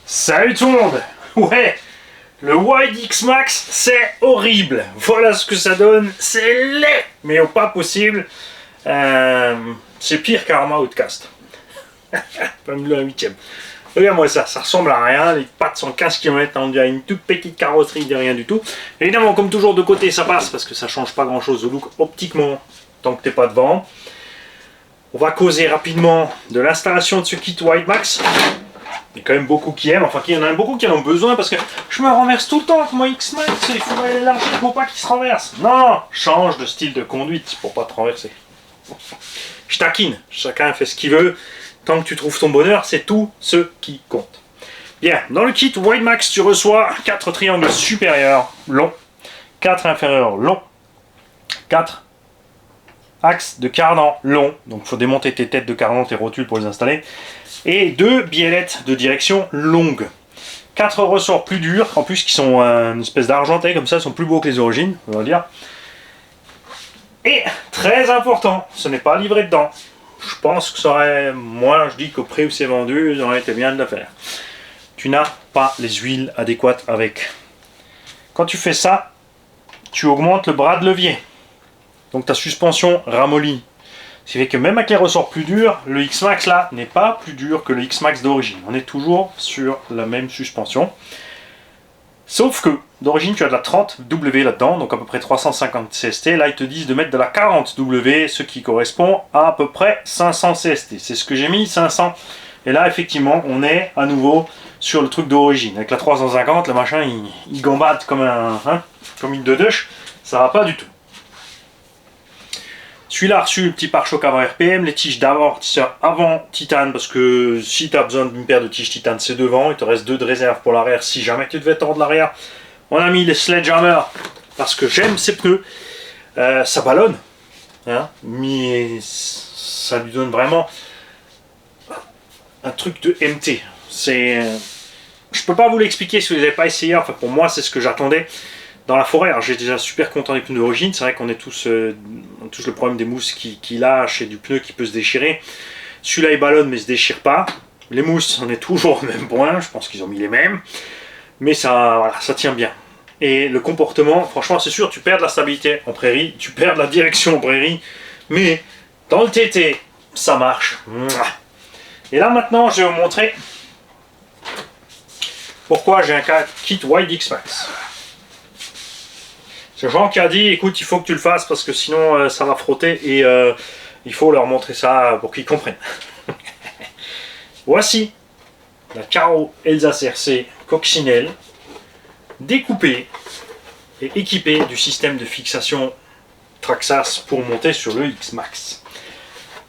Salut tout le monde. Ouais, le Wide X Max, c'est horrible. Voilà ce que ça donne. C'est laid, mais au pas possible. C'est pire qu'Arma Outcast. Comme le 8ème. Regarde-moi ça, ça ressemble à rien. Les pattes sont 15 km, on dirait une toute petite carrosserie de rien du tout. Évidemment, comme toujours, de côté ça passe parce que ça change pas grand chose au look optiquement tant que t'es pas devant. On va causer rapidement de l'installation de ce kit Wide Max. Il y a quand même beaucoup qui aiment, enfin il y en a beaucoup qui en ont besoin parce que je me renverse tout le temps avec mon X-Max, il faudrait l'élargir pour pas qu'il se renverse. Non, change de style de conduite pour pas te renverser. Je taquine, chacun fait ce qu'il veut, tant que tu trouves ton bonheur, c'est tout ce qui compte. Bien, dans le kit Wide Max, tu reçois 4 triangles supérieurs longs, 4 inférieurs longs, 4 axes de cardan longs, donc il faut démonter tes têtes de cardan, tes rotules pour les installer, et 2 biellettes de direction longues. 4 ressorts plus durs, en plus qui sont une espèce d'argenté, comme ça, ils sont plus beaux que les origines, on va dire. Et, très important, ce n'est pas livré dedans. Je pense que ça aurait, moi je dis qu'au prix où c'est vendu, ça aurait été bien de le faire. Tu n'as pas les huiles adéquates avec. Quand tu fais ça, tu augmentes le bras de levier. Donc ta suspension ramollit. Ce qui fait que même avec les ressorts plus durs, le X-Max là n'est pas plus dur que le X-Max d'origine. On est toujours sur la même suspension. Sauf que d'origine tu as de la 30W là-dedans, donc à peu près 350 CST. Là ils te disent de mettre de la 40W, ce qui correspond à peu près 500 CST. C'est ce que j'ai mis, 500. Et là effectivement on est à nouveau sur le truc d'origine. Avec la 350, le machin il gambade comme comme une deudeuche. Ça va pas du tout. Celui-là a reçu le petit pare-choc avant RPM, les tiges d'amortisseur avant titane, parce que si tu as besoin d'une paire de tiges titane, c'est devant, il te reste 2 de réserve pour l'arrière si jamais tu devais tordre l'arrière. On a mis les Sledgehammer, parce que j'aime ces pneus, ça ballonne, hein, mais ça lui donne vraiment un truc de MT. Je peux pas vous l'expliquer si vous n'avez pas essayé, enfin pour moi c'est ce que j'attendais. Dans la forêt, alors j'ai déjà super content des pneus d'origine, c'est vrai qu'on est tous le problème des mousses qui lâchent et du pneu qui peut se déchirer. Celui-là il ballonne mais il se déchire pas. Les mousses, on est toujours au même point, je pense qu'ils ont mis les mêmes. Mais ça, voilà, ça tient bien. Et le comportement, franchement c'est sûr, tu perds de la stabilité en prairie, tu perds de la direction en prairie, mais dans le TT, ça marche. Et là maintenant, je vais vous montrer pourquoi j'ai un kit Wide X Max. C'est Jean qui a dit, écoute, il faut que tu le fasses parce que sinon ça va frotter et il faut leur montrer ça pour qu'ils comprennent. Voici la carreau Elsace RC coccinelle découpée et équipée du système de fixation Traxxas pour monter sur le X-Max.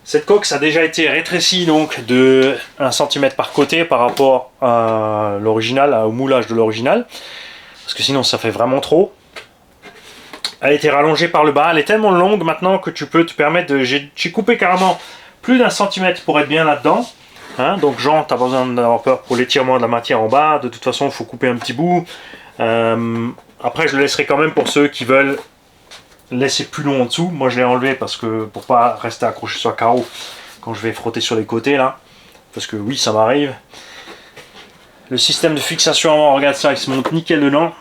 Cette coque ça a déjà été rétrécie donc de 1 cm par côté par rapport à l'original, au moulage de l'original, parce que sinon ça fait vraiment trop. Elle a été rallongée par le bas, elle est tellement longue maintenant que tu peux te permettre de... J'ai coupé carrément plus d'1 centimètre pour être bien là-dedans. Hein, donc Jean, tu as besoin d'avoir peur pour l'étirement de la matière en bas. De toute façon, il faut couper un petit bout. Après, je le laisserai quand même pour ceux qui veulent laisser plus long en dessous. Moi, je l'ai enlevé parce que pour pas rester accroché sur le carreau quand je vais frotter sur les côtés là. Parce que oui, ça m'arrive. Le système de fixation avant, regarde ça, il se monte nickel dedans.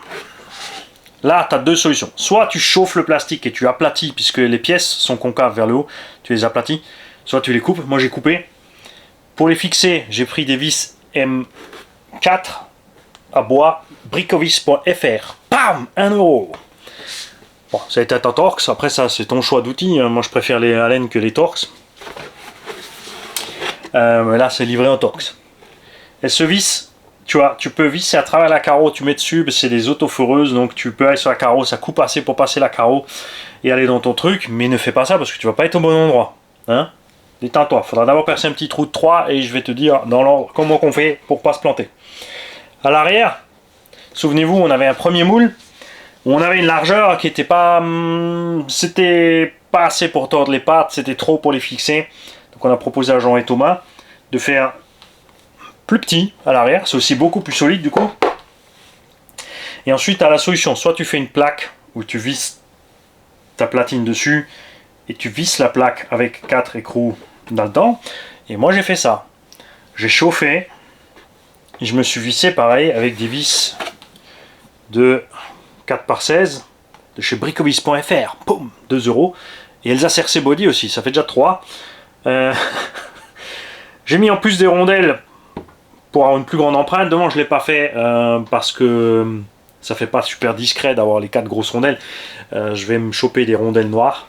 Là, tu as 2 solutions. Soit tu chauffes le plastique et tu aplatis, puisque les pièces sont concaves vers le haut, tu les aplatis. Soit tu les coupes. Moi, j'ai coupé. Pour les fixer, j'ai pris des vis M4 à bois, bricovis.fr. Bam, 1 €. Bon, ça a été en Torx. Après, ça, c'est ton choix d'outils. Moi, je préfère les Allen que les Torx. Mais là, c'est livré en Torx. Elle se visse. Tu vois, tu peux visser à travers la carreau, tu mets dessus, c'est des autoforeuses, donc tu peux aller sur la carreau, ça coupe assez pour passer la carreau et aller dans ton truc, mais ne fais pas ça parce que tu vas pas être au bon endroit. Hein? Détends-toi, il faudra d'abord percer un petit trou de 3 et je vais te dire dans l'ordre comment on fait pour pas se planter. À l'arrière, souvenez-vous, on avait un premier moule, où on avait une largeur qui était pas... c'était pas assez pour tordre les pattes, c'était trop pour les fixer. Donc on a proposé à Jean et Thomas de faire plus petit à l'arrière, c'est aussi beaucoup plus solide du coup. Et ensuite, tu as la solution, soit tu fais une plaque où tu visses ta platine dessus et tu visses la plaque avec 4 écrous là-dedans. Et moi j'ai fait ça. J'ai chauffé je me suis vissé pareil avec des vis de 4x16 de chez bricovis.fr. Poum, 2 €. Et Elsa RC Body aussi, ça fait déjà 3. J'ai mis en plus des rondelles pour avoir une plus grande empreinte. Devant, je ne l'ai pas fait parce que ça fait pas super discret d'avoir les 4 grosses rondelles. Je vais me choper des rondelles noires.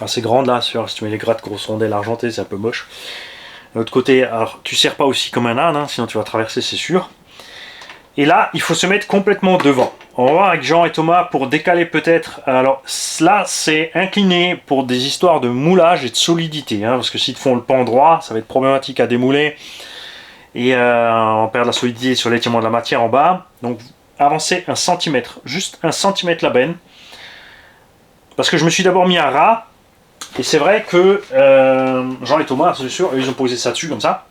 Assez grandes là, si tu mets les grosses rondelles argentées, c'est un peu moche. De l'autre côté, alors tu serres pas aussi comme un âne, hein, sinon tu vas traverser, c'est sûr. Et là, il faut se mettre complètement devant. On va voir avec Jean et Thomas pour décaler peut-être. Alors là, c'est incliné pour des histoires de moulage et de solidité. Hein, parce que s'ils te font le pan droit, ça va être problématique à démouler. Et on perd de la solidité sur l'étirement de la matière en bas. Donc avancez 1 cm, juste 1 cm la benne. Parce que je me suis d'abord mis à ras. Et c'est vrai que Jean et Thomas, c'est sûr, ils ont posé ça dessus comme ça.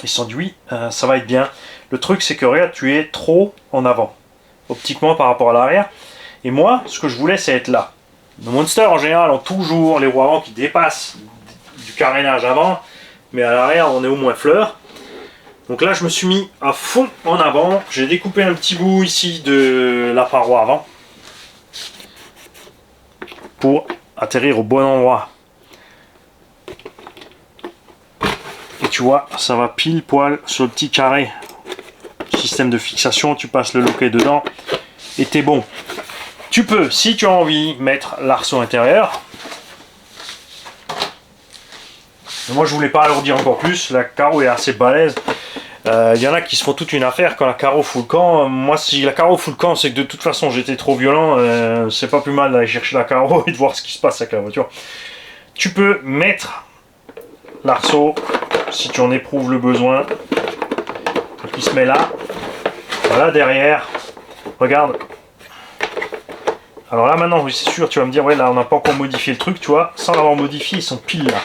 Ils se sont dit oui, ça va être bien. Le truc c'est que regarde, tu es trop en avant, optiquement par rapport à l'arrière. Et moi, ce que je voulais, c'est être là. Nos Monster en général ont toujours les roues avant qui dépassent du carénage avant. Mais à l'arrière, on est au moins fleur. Donc là, je me suis mis à fond en avant. J'ai découpé un petit bout ici de la paroi avant. Pour atterrir au bon endroit. Et tu vois, ça va pile poil sur le petit carré. Système de fixation, tu passes le loquet dedans et t'es bon. Tu peux, si tu as envie, mettre l'arceau intérieur. Mais moi je voulais pas alourdir encore plus, la carreau est assez balèze. Il y en a qui se font toute une affaire quand la carreau fout le camp. Moi, si la carreau fout le camp, c'est que de toute façon j'étais trop violent. C'est pas plus mal d'aller chercher la carreau et de voir ce qui se passe avec la voiture. Tu peux mettre l'arceau si tu en éprouves le besoin. Donc il se met là. Voilà derrière. Regarde. Alors là maintenant, oui, c'est sûr, tu vas me dire, ouais, là on n'a pas encore modifié le truc, tu vois. Sans l'avoir modifié, ils sont pile là.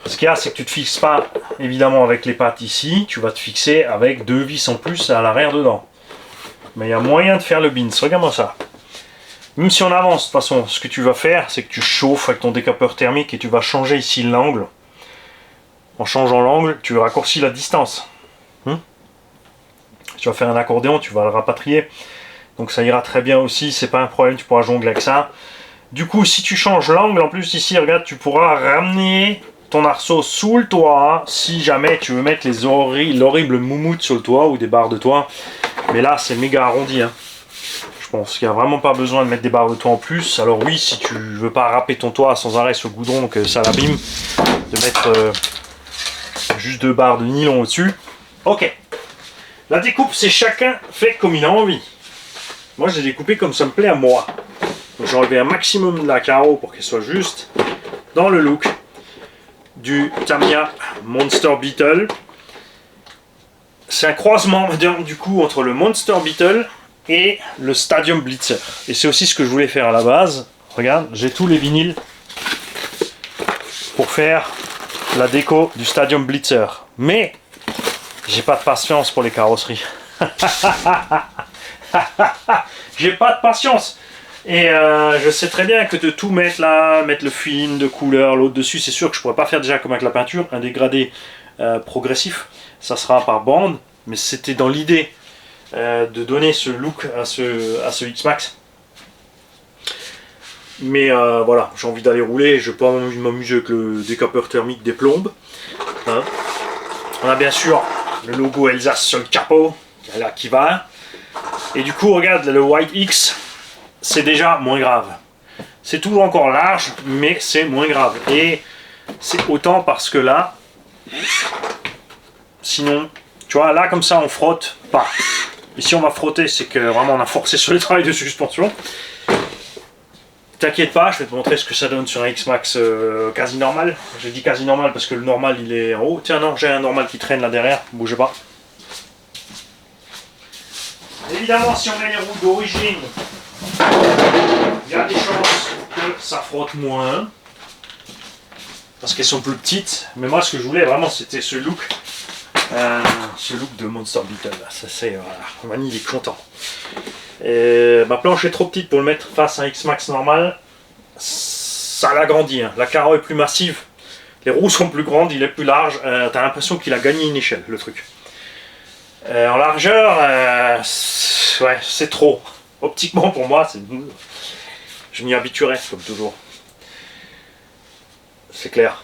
Ce qu'il y a, c'est que tu te fixes pas évidemment avec les pattes ici, tu vas te fixer avec 2 vis en plus à l'arrière dedans. Mais il y a moyen de faire le bins, regarde-moi ça. Même si on avance, de toute façon, ce que tu vas faire, c'est que tu chauffes avec ton décapeur thermique et tu vas changer ici l'angle. En changeant l'angle, tu raccourcis la distance. Si tu vas faire un accordéon, tu vas le rapatrier. Donc ça ira très bien aussi, c'est pas un problème, tu pourras jongler avec ça. Du coup, si tu changes l'angle, en plus ici, regarde, tu pourras ramener ton arceau sous le toit si jamais tu veux mettre l'horrible moumoute sur le toit ou des barres de toit. Mais là, c'est méga arrondi. Hein. Je pense qu'il n'y a vraiment pas besoin de mettre des barres de toit en plus. Alors oui, si tu veux pas râper ton toit sans arrêt sur le goudron, que ça l'abîme, de mettre juste 2 barres de nylon au-dessus. Ok. La découpe, c'est chacun fait comme il a envie. Moi, j'ai découpé comme ça me plaît à moi. J'ai enlevé un maximum de la carreau pour qu'elle soit juste dans le look du Tamiya Monster Beetle. C'est un croisement du coup entre le Monster Beetle et le Stadium Blitzer. Et c'est aussi ce que je voulais faire à la base. Regarde, j'ai tous les vinyles pour faire la déco du Stadium Blitzer. Mais j'ai pas de patience pour les carrosseries. J'ai pas de patience. Et je sais très bien que de tout mettre là, mettre le film de couleur, l'autre dessus, c'est sûr que je pourrais pas faire déjà comme avec la peinture, un dégradé progressif, ça sera par bande, mais c'était dans l'idée de donner ce look à ce X-Max. Mais voilà, j'ai envie d'aller rouler, je n'ai pas envie de m'amuser avec le décapeur thermique des plombes. Hein. On a bien sûr le logo Alsace sur le capot, là qui va. Et du coup, regarde, le White X, c'est déjà moins grave. C'est toujours encore large, mais c'est moins grave. Et c'est autant parce que là, sinon, tu vois, là comme ça on frotte pas. Ici on va frotter, c'est que vraiment on a forcé sur le travail de suspension. T'inquiète pas, je vais te montrer ce que ça donne sur un X-Max quasi normal. J'ai dit quasi normal parce que le normal il est en haut. Tiens non, j'ai un normal qui traîne là derrière, bougez pas. Évidemment, si on met les roues d'origine, il y a des chances que ça frotte moins. Parce qu'elles sont plus petites. Mais moi, ce que je voulais vraiment, c'était ce look de Monster Beetle. Ça, c'est, voilà, Mani, il est content. Et ma planche est trop petite pour le mettre face à un X-Max normal. Ça l'agrandit. Hein. La carreau est plus massive. Les roues sont plus grandes, il est plus large. T'as l'impression qu'il a gagné une échelle, le truc. En largeur, ouais, c'est trop. Optiquement, pour moi, je m'y habituerai, comme toujours. C'est clair.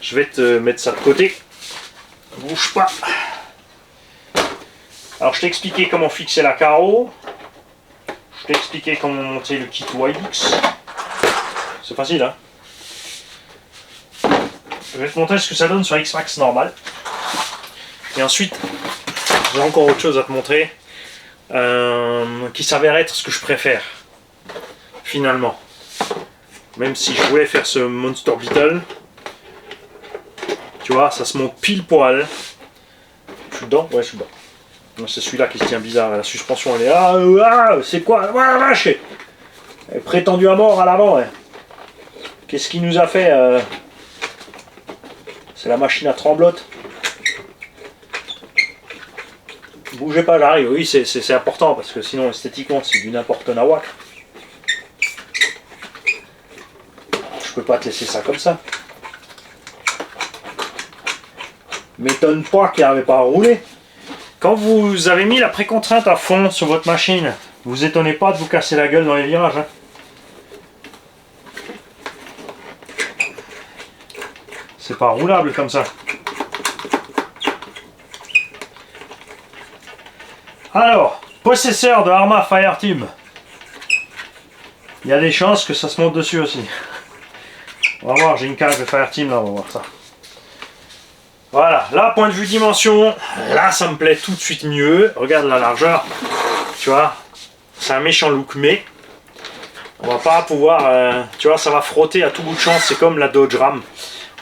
Je vais te mettre ça de côté. Bouge pas. Alors, je t'ai expliqué comment fixer la carreau. Je t'ai expliqué comment monter le kit YX. C'est facile, hein. Je vais te montrer ce que ça donne sur X-Max normal. Et ensuite, j'ai encore autre chose à te montrer. Qui s'avère être ce que je préfère. Finalement. Même si je voulais faire ce Monster Beetle. Tu vois, ça se monte pile poil. Je suis dedans? Ouais, je suis dedans. C'est celui-là qui se tient bizarre. La suspension, elle est... c'est quoi? Voilà, vache! Elle est prétendue à mort à l'avant. Ouais. Qu'est-ce qu'il nous a fait? C'est la machine à tremblote. Bougez pas, j'arrive. Oui, c'est important parce que sinon, esthétiquement, c'est du n'importe nawak. Je peux pas te laisser ça comme ça. M'étonne pas qu'il n'avait pas roulé. Quand vous avez mis la précontrainte à fond sur votre machine, vous étonnez pas de vous casser la gueule dans les virages. Hein. C'est pas roulable comme ça. Alors, possesseur de Arrma Fireteam. Il y a des chances que ça se monte dessus aussi. On va voir, j'ai une cage de Fireteam là, on va voir ça. Voilà, là, point de vue dimension, là, ça me plaît tout de suite mieux. Regarde la largeur, tu vois, c'est un méchant look, mais on va pas pouvoir, tu vois, ça va frotter à tout bout de champ, c'est comme la Dodge Ram.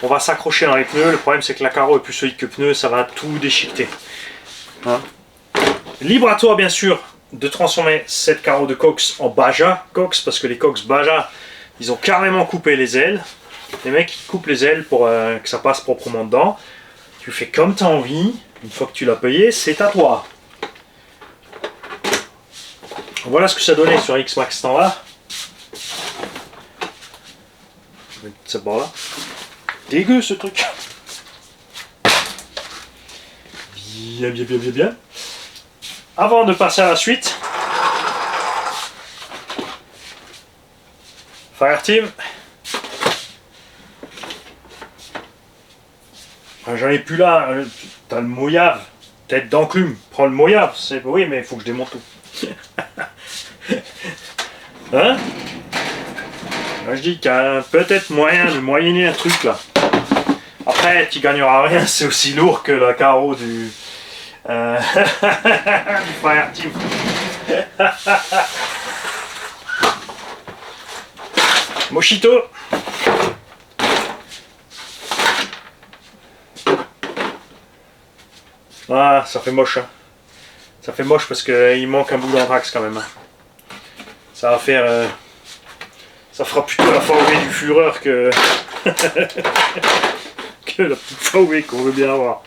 On va s'accrocher dans les pneus, le problème c'est que la carreau est plus solide que le pneu, ça va tout déchiqueter. Hein. Libre à toi, bien sûr, de transformer cette carreau de Cox en Baja Cox, parce que les Cox Baja, ils ont carrément coupé les ailes. Les mecs, ils coupent les ailes pour que ça passe proprement dedans. Tu fais comme tu as envie, une fois que tu l'as payé, c'est à toi. Voilà ce que ça donnait sur X-Max standard. Je vais mettre ça par là. Dégueu ce truc. Bien, bien, bien, bien, bien. Avant de passer à la suite, Fireteam. J'en ai plus là, t'as le Mojave, tête d'enclume, prends le Mojave, c'est oui mais il faut que je démonte tout. Hein? Moi, je dis qu'il y a peut-être moyen de moyenner un truc là. Après tu gagneras rien, c'est aussi lourd que la carreau du Fireteam. Mochito. Ah, ça fait moche. Hein. Ça fait moche parce qu'il manque un bout d'anthrax quand même. Hein. Ça va faire... ça fera plutôt la VW du Führer que... que la petite VW qu'on veut bien avoir.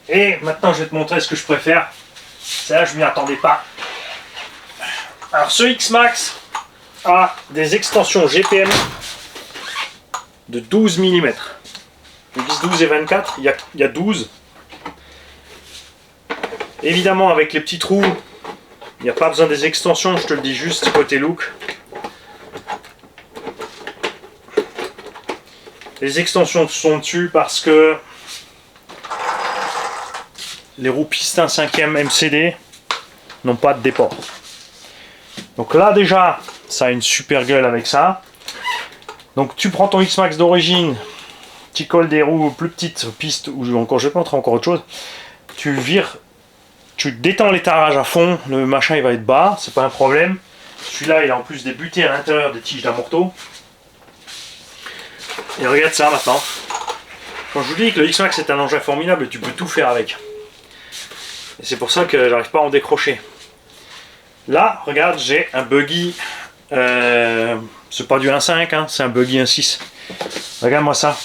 Et maintenant je vais te montrer ce que je préfère. Ça, je m'y attendais pas. Alors ce X-Max a des extensions GPM de 12 mm. Je vise 12 et 24, il y a 12. Évidemment avec les petits trous, il n'y a pas besoin des extensions, je te le dis juste côté look. Les extensions sont dessus parce que les roues piston 5e MCD n'ont pas de déport. Donc là déjà, ça a une super gueule avec ça. Donc tu prends ton X-Max d'origine, tu colles des roues plus petites pistes, ou encore je vais pas montrer encore autre chose, tu vires, tu détends l'étarage à fond, le machin il va être bas, c'est pas un problème. Celui-là il a en plus des butées à l'intérieur des tiges d'amorto. Et regarde ça maintenant. Quand je vous dis que le X-Max est un engin formidable, tu peux tout faire avec. Et c'est pour ça que j'arrive pas à en décrocher. Là, regarde, j'ai un buggy. C'est pas du 1.5, hein, c'est un buggy 1.6. Regarde-moi ça.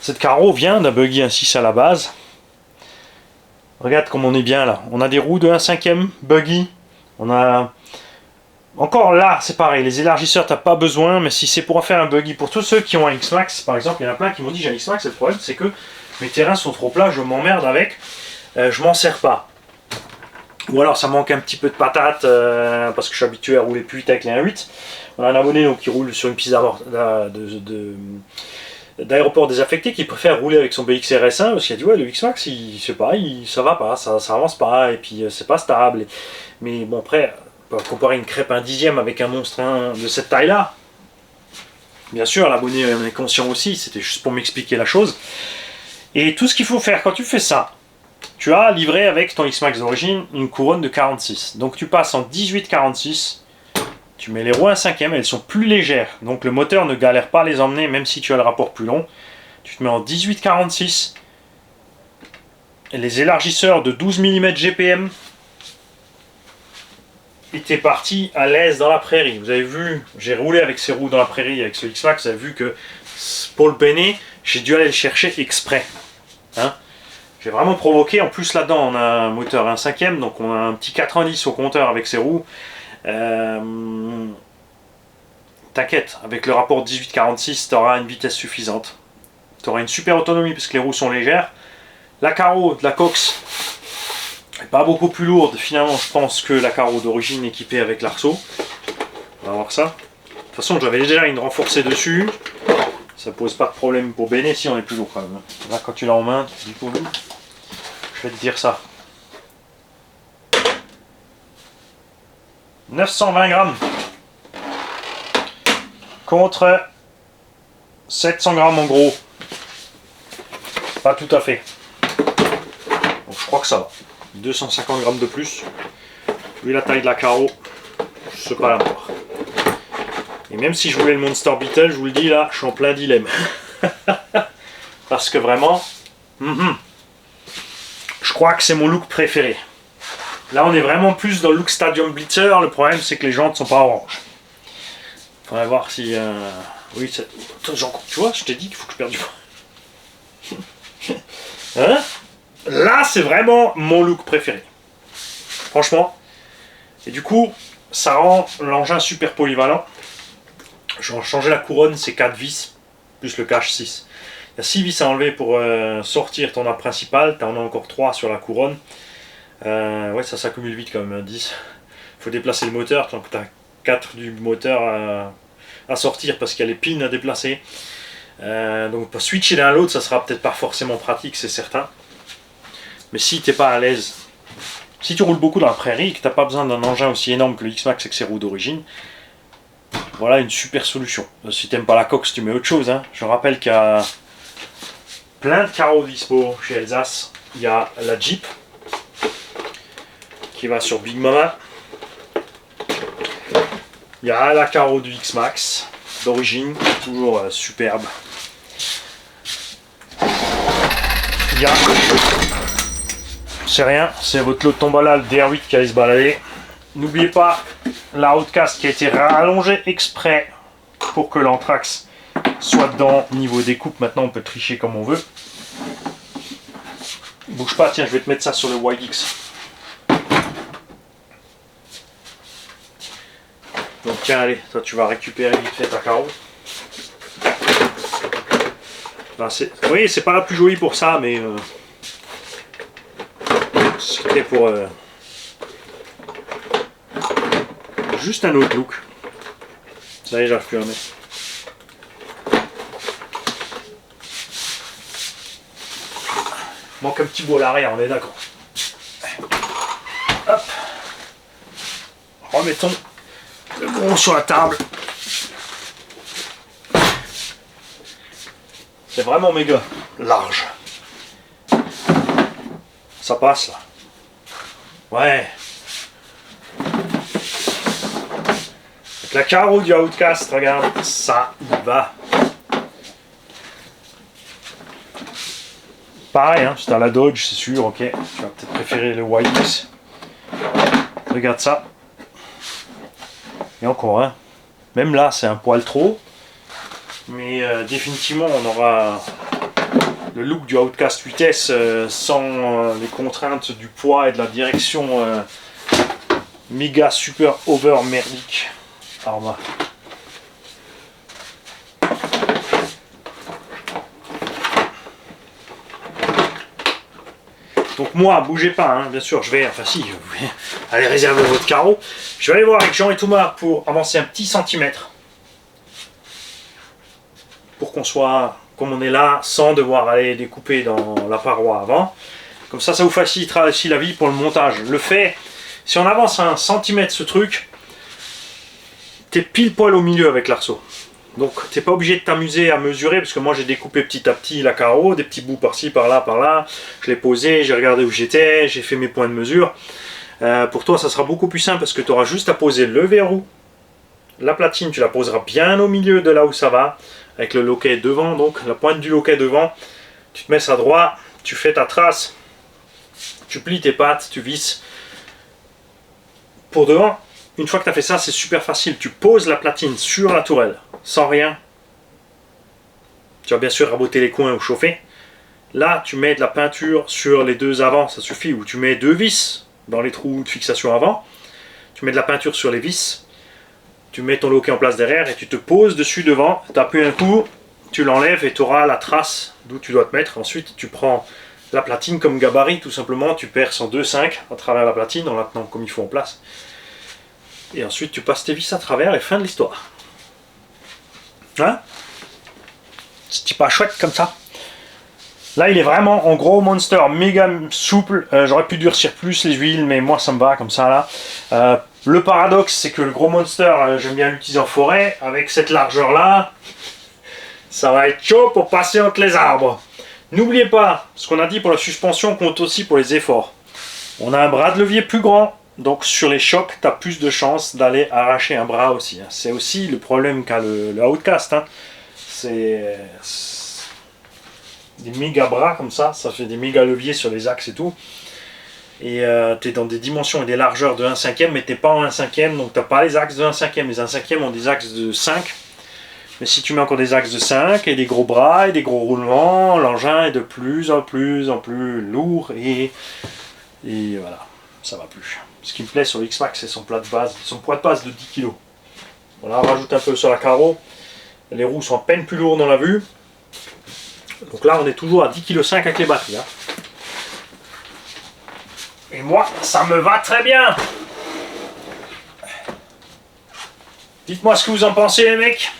Cette carreau vient d'un buggy 1.6 à la base. Regarde comme on est bien là. On a des roues de 1/5 buggy. On a... Encore là, c'est pareil. Les élargisseurs, t'as pas besoin. Mais si c'est pour en faire un buggy, pour tous ceux qui ont un X-Max, par exemple, il y en a plein qui m'ont dit j'ai un X-Max. Le problème, c'est que mes terrains sont trop plats. Je m'emmerde avec. Je m'en sers pas. Ou alors ça manque un petit peu de patate parce que je suis habitué à rouler plus vite avec les 1.8. On a un abonné donc, qui roule sur une piste d'aéroport désaffecté qui préfère rouler avec son BX RS1 parce qu'il a dit ouais le X-Max ça va pas, ça avance pas et puis c'est pas stable. Mais bon après, on peut comparer une crêpe 1/10 avec un monstre de cette taille là. Bien sûr l'abonné en est conscient aussi, c'était juste pour m'expliquer la chose. Et tout ce qu'il faut faire quand tu fais ça, tu as livré avec ton X-Max d'origine une couronne de 46. Donc tu passes en 18-46. Tu mets les roues 1/5, elles sont plus légères. Donc le moteur ne galère pas à les emmener, même si tu as le rapport plus long. Tu te mets en 18-46. Et les élargisseurs de 12 mm GPM. Et t'es parti à l'aise dans la prairie. Vous avez vu, j'ai roulé avec ces roues dans la prairie avec ce X-Max. Vous avez vu que pour le peiner, j'ai dû aller le chercher exprès. Hein, j'ai vraiment provoqué. En plus là-dedans, on a un moteur 1/5, donc on a un petit 90 au compteur avec ces roues. T'inquiète, avec le rapport 18-46, tu auras une vitesse suffisante. Tu auras une super autonomie parce que les roues sont légères. La carreau de la Cox n'est pas beaucoup plus lourde finalement, je pense, que la carreau d'origine équipée avec l'Arceau. On va voir ça. De toute façon, j'avais déjà une renforcée dessus. Ça pose pas de problème pour Béné si on est plus lourd quand même. Là, quand tu l'as en main, tu dis pour nous. Je vais te dire ça. 920 grammes contre 700 grammes en gros. Pas tout à fait. Donc je crois que ça va. 250 grammes de plus. Vu la taille de la carreau, c'est pas la mort. Et même si je voulais le Monster Beetle, je vous le dis là, je suis en plein dilemme. Parce que vraiment, je crois que c'est mon look préféré. Là, on est vraiment plus dans le look Stadium Blitzer. Le problème, c'est que les jantes ne sont pas oranges. Faudrait voir si... Oui, ça... Attends, tu vois, je t'ai dit qu'il faut que je perde du poids. Hein? Là, c'est vraiment mon look préféré. Franchement. Et du coup, ça rend l'engin super polyvalent. Je vais changer la couronne, c'est 4 vis, plus le cache 6. Il y a 6 vis à enlever pour sortir ton arbre principal. Tu en as encore 3 sur la couronne. Ouais, ça s'accumule vite quand même, 10. Il faut déplacer le moteur, tant que tu as 4 du moteur à sortir parce qu'il y a les pins à déplacer. Donc pour switcher l'un à l'autre, ça sera peut-être pas forcément pratique, c'est certain. Mais si tu n'es pas à l'aise, si tu roules beaucoup dans la prairie et que tu n'as pas besoin d'un engin aussi énorme que le X-Max avec ses roues d'origine, voilà une super solution. Si tu n'aimes pas la Cox, tu mets autre chose. Hein. Je rappelle qu'il y a plein de carreaux dispo chez Elsace. Il y a la Jeep qui va sur Big Mama. Il y a la carreau du X-Max d'origine, toujours superbe. Il y a... C'est rien, c'est votre lot de Tombola, le DR8 qui allait se balader. N'oubliez pas la Outcast qui a été rallongée exprès pour que l'Anthrax soit dedans. Niveau découpe, maintenant on peut tricher comme on veut. Bouge pas, tiens, je vais te mettre ça sur le YX. Donc tiens, allez, toi tu vas récupérer vite fait ta carreau. Ben, oui, c'est pas la plus jolie pour ça, mais c'était pour juste un autre look. Ça y est, j'arrive plus à mettre. Manque un petit bout à l'arrière, on est d'accord. Hop. Remettons le gros sur la table. C'est vraiment méga large. Ça passe là. Ouais. Avec la carreau du Outcast, regarde, ça y va. Pareil, hein, c'est à la Dodge, c'est sûr, ok. Tu vas peut-être préférer le YX. Regarde ça. Et encore, hein. Même là, c'est un poil trop. Mais définitivement, on aura le look du Outcast 8S sans les contraintes du poids et de la direction méga super over merdique. Arma. Donc moi, bougez pas, hein, bien sûr, je vais, enfin si, allez réserver votre carreau. Je vais aller voir avec Jean et Thomas pour avancer un petit centimètre. Pour qu'on soit, comme on est là, sans devoir aller découper dans la paroi avant. Comme ça vous facilitera aussi la vie pour le montage. Le fait, si on avance un centimètre ce truc, t'es pile poil au milieu avec l'arceau. Donc t'es pas obligé de t'amuser à mesurer, parce que moi j'ai découpé petit à petit la carreau, des petits bouts par-ci, par-là, je l'ai posé, j'ai regardé où j'étais, j'ai fait mes points de mesure. Pour toi ça sera beaucoup plus simple parce que tu auras juste à poser le verrou. La platine tu la poseras bien au milieu de là où ça va, avec le loquet devant, donc la pointe du loquet devant, tu te mets ça droit, tu fais ta trace, tu plies tes pattes, tu visses pour devant. Une fois que tu as fait ça, c'est super facile. Tu poses la platine sur la tourelle, sans rien. Tu vas bien sûr raboter les coins ou chauffer. Là, tu mets de la peinture sur les deux avants, ça suffit. Ou tu mets 2 vis dans les trous de fixation avant. Tu mets de la peinture sur les vis. Tu mets ton loquet en place derrière et tu te poses dessus devant. Tu appuies un coup, tu l'enlèves et tu auras la trace d'où tu dois te mettre. Ensuite, tu prends la platine comme gabarit, tout simplement. Tu perces en 2,5 à travers la platine en la tenant comme il faut en place. Et ensuite tu passes tes vis à travers et fin de l'histoire. Hein? C'est pas chouette comme ça. Là il est vraiment en gros monster méga souple. J'aurais pu durcir plus les huiles, mais moi ça me va comme ça là. Le paradoxe c'est que le gros monster, j'aime bien l'utiliser en forêt. Avec cette largeur là, ça va être chaud pour passer entre les arbres. N'oubliez pas, ce qu'on a dit pour la suspension compte aussi pour les efforts. On a un bras de levier plus grand. Donc sur les chocs, tu as plus de chances d'aller arracher un bras aussi. Hein. C'est aussi le problème qu'a le Outcast. Hein. C'est des méga bras comme ça fait des méga leviers sur les axes et tout. Et tu es dans des dimensions et des largeurs de 1/5, mais tu n'es pas en 1/5, donc tu n'as pas les axes de 1/5. Les 1/5 ont des axes de 5. Mais si tu mets encore des axes de 5 et des gros bras et des gros roulements, l'engin est de plus en plus lourd et voilà, ça va plus. Ce qui me plaît sur le X-Max, c'est son poids de base de 10 kg. Voilà, on rajoute un peu sur la carreau. Les roues sont à peine plus lourdes dans la vue. Donc là, on est toujours à 10,5 kg avec les batteries. Hein. Et moi, ça me va très bien. Dites-moi ce que vous en pensez, les mecs.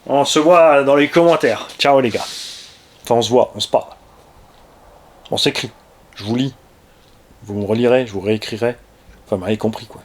On se voit dans les commentaires. Ciao, les gars. Enfin, on se voit, on se parle. On s'écrit. Je vous lis. Vous me relirez, je vous réécrirai. Enfin, vous m'avez compris, quoi.